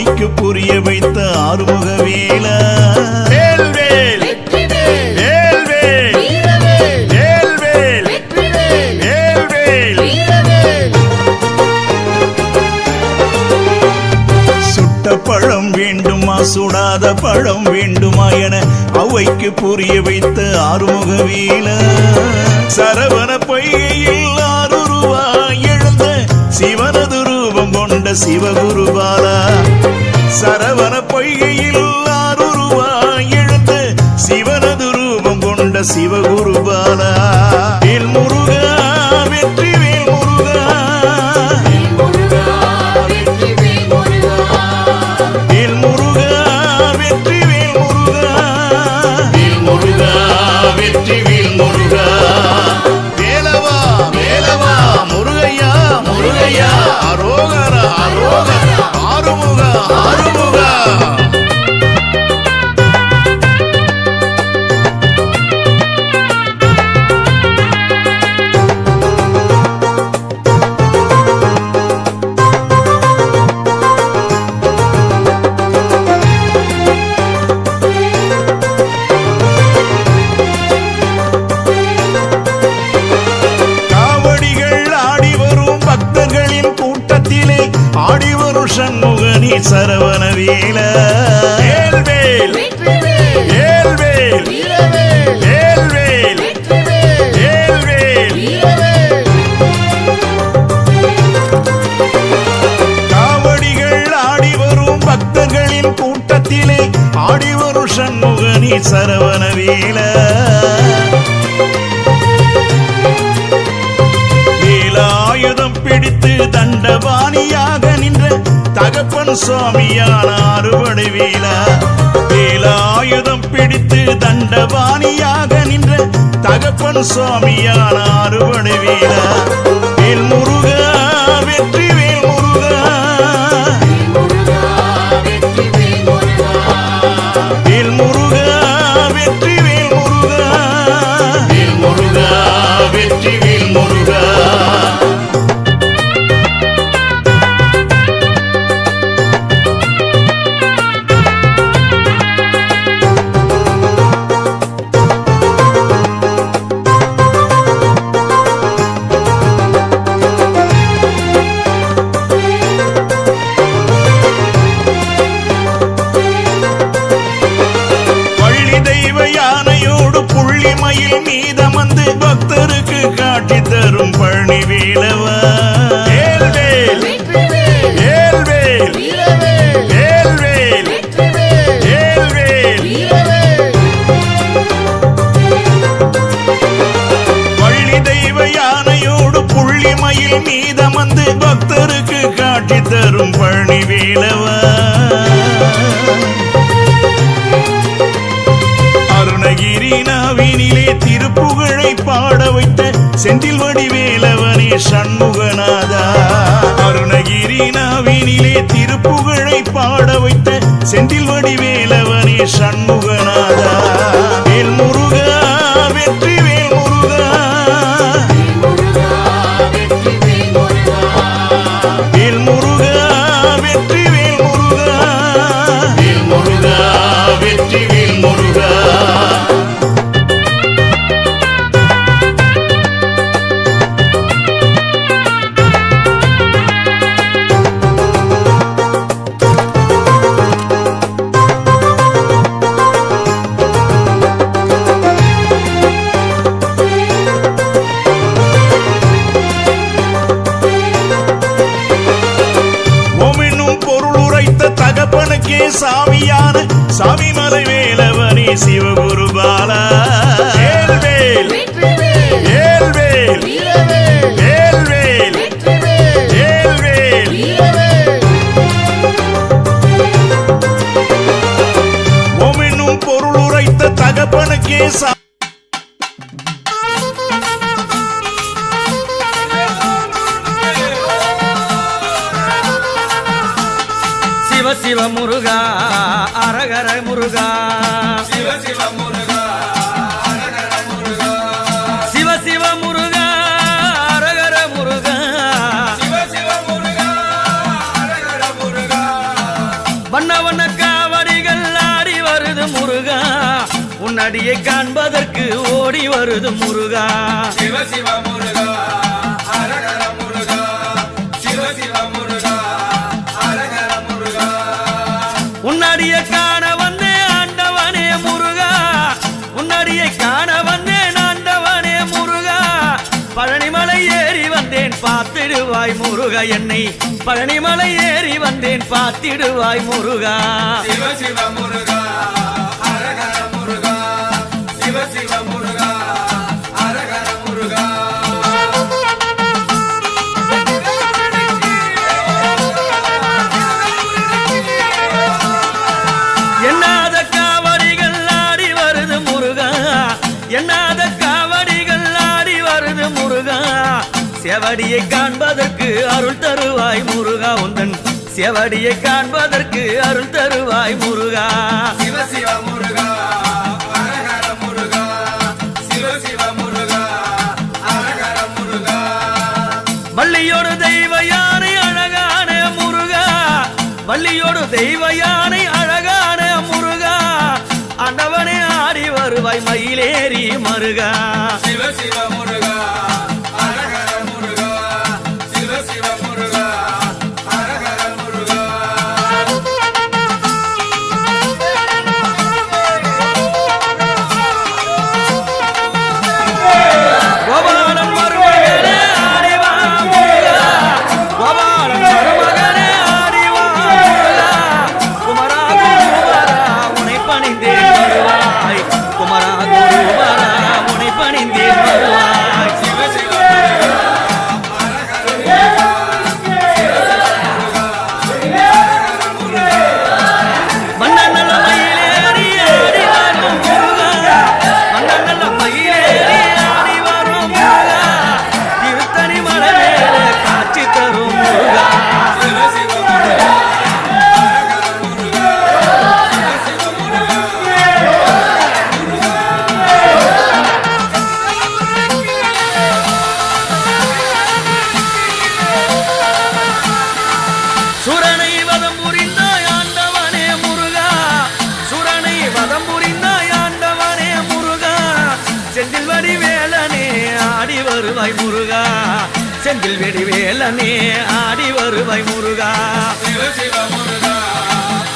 அவைக்கு புரிய வைத்த ஆறுமுக வேலா. வேல்வேல் வேல்வேல் வேல்வேல் வேல்வேல். சுட்ட பழம் வேண்டுமா சுடாத பழம் வேண்டுமா என அவைக்கு புரிய வைத்த ஆறுமுக வேலா. சரவண பொய்கையில் ஆறுருவாய் எழுந்த சிவனது ரூபம் கொண்ட சிவகுருபாலா. சரவண பொய்கையில் ஆறுருவாய் எழுந்த சிவனது ரூபம் கொண்ட சிவகுருபாலா. வேல் முருகா வெற்றி வேல் முருகா. வேல் முருகா வெற்றி வேல் முருகா. வேல் முருகா வெற்றி வேல் முருகா. வேலவா வேலவா முருகையா முருகையா. அரோகரா அரோகரா ஆறுமுகா ஆறுமுகா. சண்முகனி சரவண வேலா. வேல்வேல் வேல்வேல் வேல்வேல் வேல்வேல். காவடிகள் ஆடி வரும் பக்தர்களின் கூட்டத்திலே ஆடி வரும் சண்முகனி சரவண வேலா. வேலாயுதம் பிடித்து தண்டபாணியாக நின்ற தகப்பன் சுவாமியான அறுபடை வேலா. வேலாயுதம் பிடித்து தண்டபாணியாக நின்ற தகப்பன் சுவாமியான அறுபடை வேலா. வேல் முருகா வெற்றி வேல் முருகா. வேல் முருகா வெற்றி வேல் முருகா. வேல் முருகா வெற்றி வேல் முருகா. மீதமந்து பக்தருக்கு காட்டி தரும் பழனி வேலவா. வேல்வேல் வேல்வேல் வேல்வேல் வேல்வேல். வள்ளி தெய்வ யானையோடு புள்ளி மயில் மீதமந்து பக்தருக்கு காட்டி தரும் பழனி வேலவா. அருணகிரி நாவினிலே திருப்புகழை பாட வைத்த செந்தில் வடிவேலவனே சண்முகநாதா. அருணகிரி நாவினிலே திருப்புகழை பாட வைத்த செந்தில் வடிவேலவனே சண்முகநாதா. வேல் முருகா வெற்றி வேல் முருகா. வேல் முருகா வெற்றி வேல் முருகா. வேல் முருகா வெற்றி வேல் முருகா. தகப்பனுக்கே சாமியான சாமிமலை வேலவனே சிவகுருபாலா. வேல்வேல் வேல்வேல் வேல்வேல் வேல்வேல். ஓம் என்னும் பொருள் உரைத்த தகப்பனுக்கே சிவ சிவ முருகா அரகர முருகா. சிவ சிவ முருகா அரகர முருகா. சிவ சிவ முருகா அரகர முருகா. சிவ சிவ முருகா அரகர முருகா. வண்ண வண்ண காவடிகள் ஆடி வருது முருகா உன்னடியை காண்பதற்கு ஓடி வருது முருகா சிவ சிவ முருகா அரகர முருகா சிவ சிவ முருகா அரகர முருகா உன்னடியை காண வந்தேன் ஆண்டவனே முருகா உன்னடியை காண வந்தேன் ஆண்டவனே முருகா பழனிமலை ஏறி வந்தேன் பார்த்திடுவாய் முருகா என்னை பழனிமலை ஏறி வந்தேன் பார்த்திடுவாய் முருகா சிவ சிவ முருகா அரகர முருகா சிவ சிவ முருகா அரகர முருகா எண்ணாத காவடிகள் ஆடி வருது முருகா எண்ணாத காவடிகள் ஆடி வருது முருகா செவடியை காண்பதற்கு அருள் தருவாய் முருகா உந்தன் செவடியை காண்பதற்கு அருள் தருவாய் முருகா சிவ சிவ முருகா அரகர முருகா சிவ சிவ முருகா அரகர முருகா வள்ளியோடு தெய்வ யானை அழகான முருகா வள்ளியோடு தெய்வ யானை அழகான முருகா ஆண்டவனே ஆடி வருவாய் மயிலேறி மருகா சிவ சிவ முருகா அரகர முருகா சிவ சிவ முருகா அரகர முருகா கோபாலன் மருமகனே ஆடி வா முருகா கோபாலன் மருமகனே ஆடி வா முருகா குமரா குருவரா உனை பணிந்தேன் வருவாய் குமரா குருவரா உனை பணிந்தேன் வருவாய் சிவ சிவ முருகா அரகர முருகா மன்னநல்ல மயிலேறி ஆடி வரும் முருகா மன்னநல்ல மயிலேறி ஆடி வரும் முருகா திருத்தணி மலை மேலே காட்சி தரும் முருகா சிவ சிவ முருகா அரகர முருகா சிவ சிவ முருகா சுரனை வதம் புரிந்தாய் ஆண்டவனே முருகா சுரனை வதம் புரிந்தாய் ஆண்டவனே முருகா செந்தில் வடிவேலனே ஆடி வருவாய் முருகா செந்தில் வெடிவேலனே ஆடி வருவாய் முருகா சிவ சிவ முருகா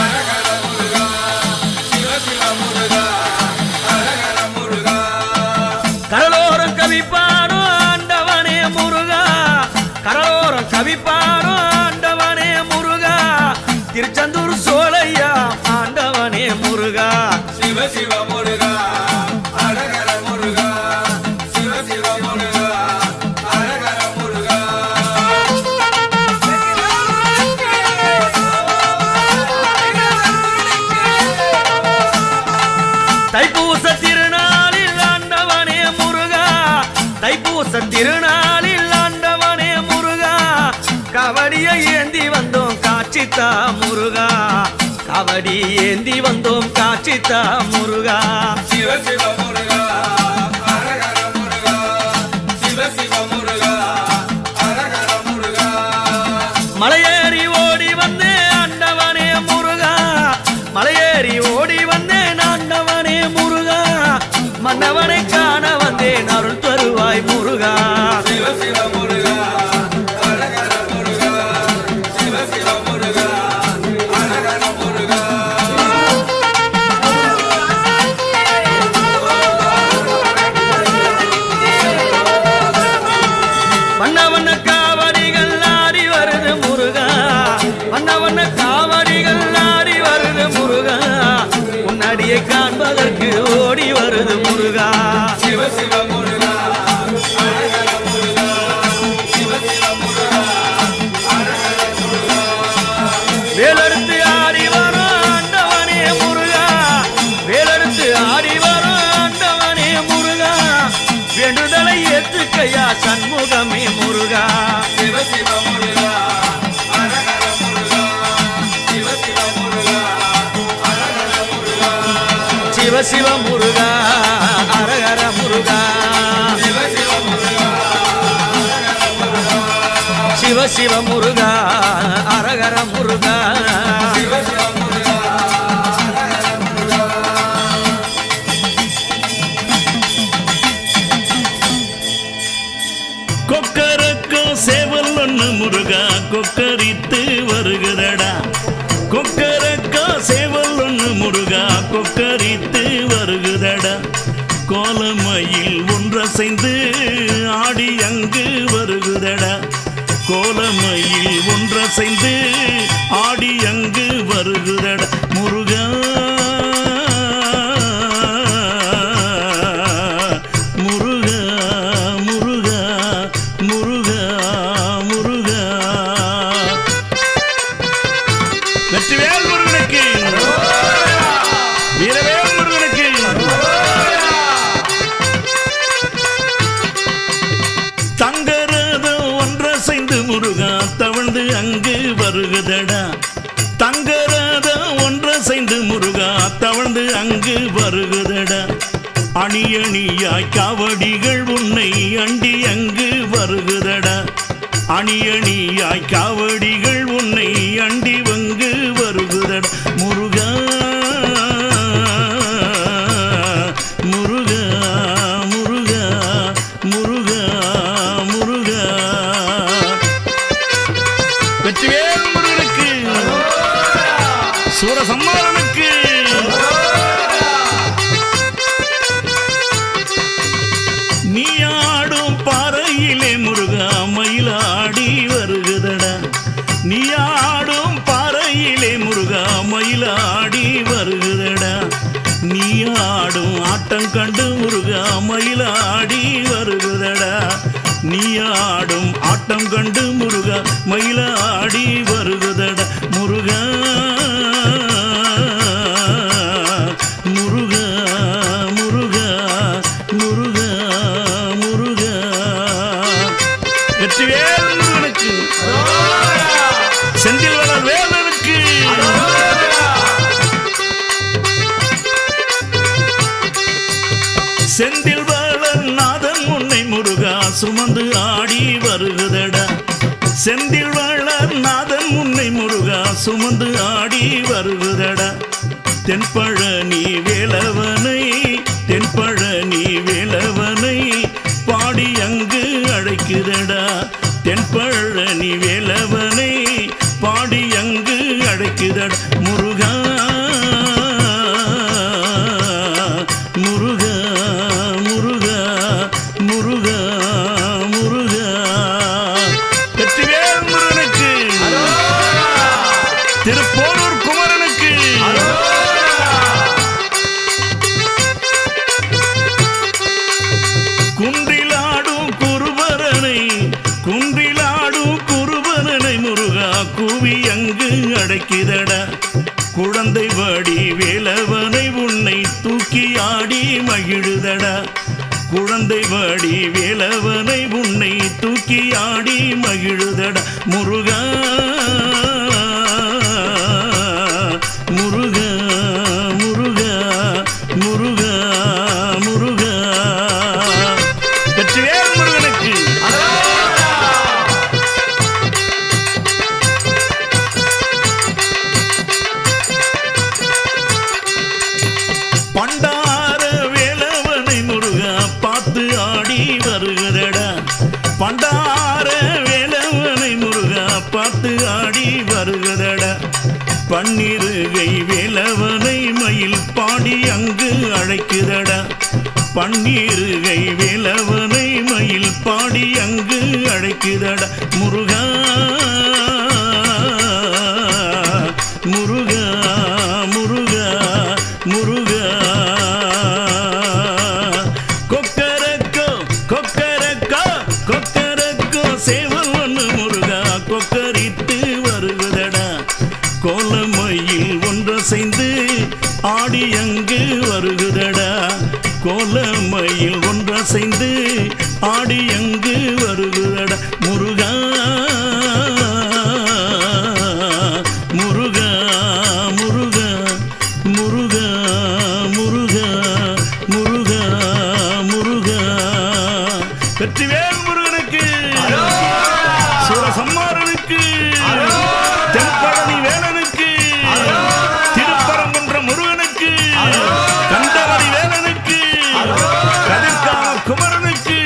அரகர முருகா சிவ சிவ முருகா அரகர முருகா கடலோரம் கவி பாடும் ஆண்டவனே முருகா கடலோரம் கவி பாடும் ஆண்டவனே முருகா திருச்செந்தூர் சோலையா ஆண்டவனே முருகா சிவ சிவ முருகா அரகர முருகா சிவ சிவ முருகா அரகர முருகா தைப்பூச திருநாளில் ஆண்டவனே முருகா தைப்பூச திருநாளில் ஆண்டவனே முருகா கவடியை ஏந்தி வந்தோம் காட்சித்தா முருகா கவடி ஏந்தி வந்தோம் காட்சித்தா முருகா சிவ சிவ முருகா அரகர முருகா சிவ சிவ முருகா அரகர முருகா மலையேறி ஓடி வந்தேன் ஆண்டவனே முருகா மலையேறி ஓடி வந்தேன் ஆண்டவனே முருகா மன்னவனை காண வந்தேன் அருள் தருவாய் முருகா சிவ சிவ முருகா அரகர முருகா சிவ சிவ முருகா அரகர முருகா வண்ண வண்ண காவடிகள் ஆடி வருது முருகா வண்ண வண்ண காவடிகள் ஆடி வருது முருகா உன்னடியை காண்பதற்கு ஓடி வருது முருகா சிவ சிவ முருகா அரகர முருகா சிவ சிவ முருகா அரகர முருகா வேலெடுத்து ஆடி வரும் ஆண்டவனே முருகா வேலெடுத்து ஆடி வரும் ஆண்டவனே முருகா வேண்டுதலை ஏத்துக்கையா சண்முகமே முருகா சிவ சிவ முருகா அரகர முருகா சிவ சிவ முருகா அரகர முருகா சிவ சிவ முருகா அரகர முருகா சிவ சிவ முருகா அரகர முருகா சிவ சிவ முருகா அரகர முருகா சிவ சிவ கொக்கரித்து வருகுதடா கோலமயில் ஒன்றசைந்து ஆடி அங்கு வருகுதடா கோலமயில் ஒன்றசைந்து ஆடி அங்கு வருகுதடா முருகா முருகா முருகா முருகா முருகா வெற்றிவேல் முருகனுக்கு வீரவேல் முருகனுக்கு தங்கரதம் ஒன்றசைந்து முருகா தவழ்ந்து அங்கு வருகுதடா தங்கரதம் ஒன்றசைந்து முருகா தவழ்ந்து அங்கு வருகுதடா அணி அணியாய் காவடிகள் உன்னை அண்டி அங்கு வருகுதடா அணி அணியாய் காவடிகள் உன்னை அண்டி வங்கு வருகுதடா முருகா முருகா முருகா முருகா முருகா வெற்றிவேல் முருகனுக்கு சூரசம்மாரனுக்கு நீ ஆடும் பாறையிலே முருகா மயிலாடி வருகுதடா நீ ஆடும் பாறையிலே முருகா மயிலாடி வருகுதடா நீ ஆடும் ஆட்டம் கண்டு முருகா மயிலாடி வருகுதடா நீ ஆடும் ஆட்டம் கண்டு முருகா மயிலாடி வருகுதடா முருகா முருகா முருகா முருகா முருகா வெற்றிவேல் முருகனுக்கு செந்தில் வளர் வேலனுக்கு செந்தில் வளர் நாதன் உன்னை முருகா சுமந்து ஆடி வருகுதடா செந்தில் வளர் நாதன் உன்னை முருகா சுமந்து ஆடி வருகுதடா தென்பழனி வேலவனை தென்பழனி வேலவனை பாடி அங்கு அழைக்குதடா தென்பழனி வேலவனை பாடி அங்கு அழைக்குதடா முருகா முருகா முருகா முருகா முருகா வெற்றிவேல் முருகனுக்கு திருப்போரூர் குமரனுக்கு குன்றிலாடும் குருபரனை குன்றிலாடும் குருபரனை முருகா கூவி அங்கு அடைக்குதடா குழந்தை வடி வேலவனை உன்னை தூக்கி ஆடி மகிழுதடா குழந்தை வடி வேலவனை உன்னை தூக்கி ஆடி மகிழுதடா முருகா முருகா முருகா முருகா முருகா வெற்றிவேல் முருகனுக்கு பண்டார வேலவனை முருகா பார்த்து ஆடி வருகிறடா பண்டார வேலவனை முருகா பார்த்து ஆடி வருகிறடா பன்னிருகை வேலவனை மயில் பாடி அங்கு அழைக்கிறடா பன்னிருகை வேலவனை மயில் பாடி அங்கு அழைக்கிறடா முருகா முருகா முருகா முருகா கொக்கரக்கோ கொக்கரக்கோ கொக்கரக்கோ சேவல் ஒன்று முருகா கொக்கரித்து வருகுதடா கோலமயில் ஒன்றசைந்து ஆடி அங்கு வருகுதடா கோலமயில் ஒன்றசைந்து ஆடி அங்கு வருகுதடா முருகா முருகா முருகா முருகா முருகா முருகா முருகா வெற்றிவேல் முருகனுக்கு சூரசம்மாரனுக்கு தென்பழனி வேலனுக்கு திருப்பரங்குன்ற முருகனுக்கு கந்தவடி வேலனுக்கு கதிர்காம குமரனுக்கு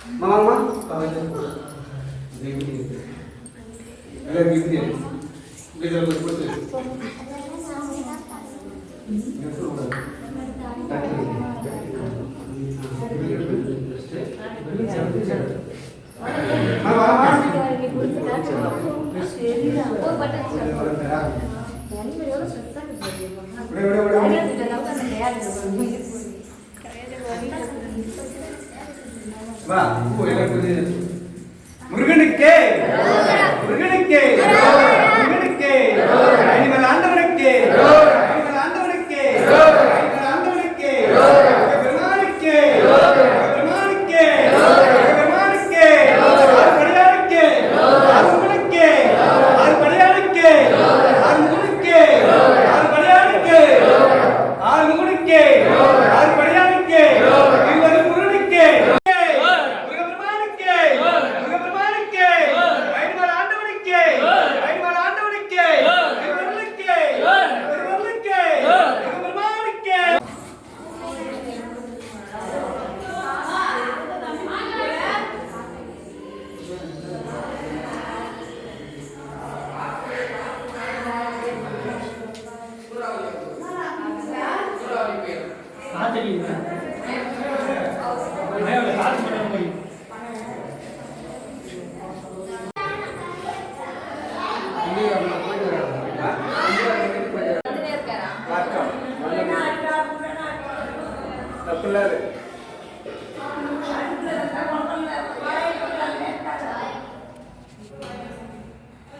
மாமா முருகனுக்கே முருகனுக்கே முருகனுக்கே அனிமல் ஆண்டவனுக்கே அனிமல் ஆண்டவனுக்கே அனிமல் ஆண்டவனுக்கே பெருமானுக்கே பெருமானுக்கே பெருமானுக்கே ஆறுபடையானுக்கே ஆறுமுகனுக்கே ஆறுபடையானுக்கே ஆறுமுகனுக்கே ஆறுபடையானுக்கே ஆறுமுகனுக்கே ஆறுபடையானுக்கே இருவரு முருகனுக்கே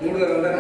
மூணு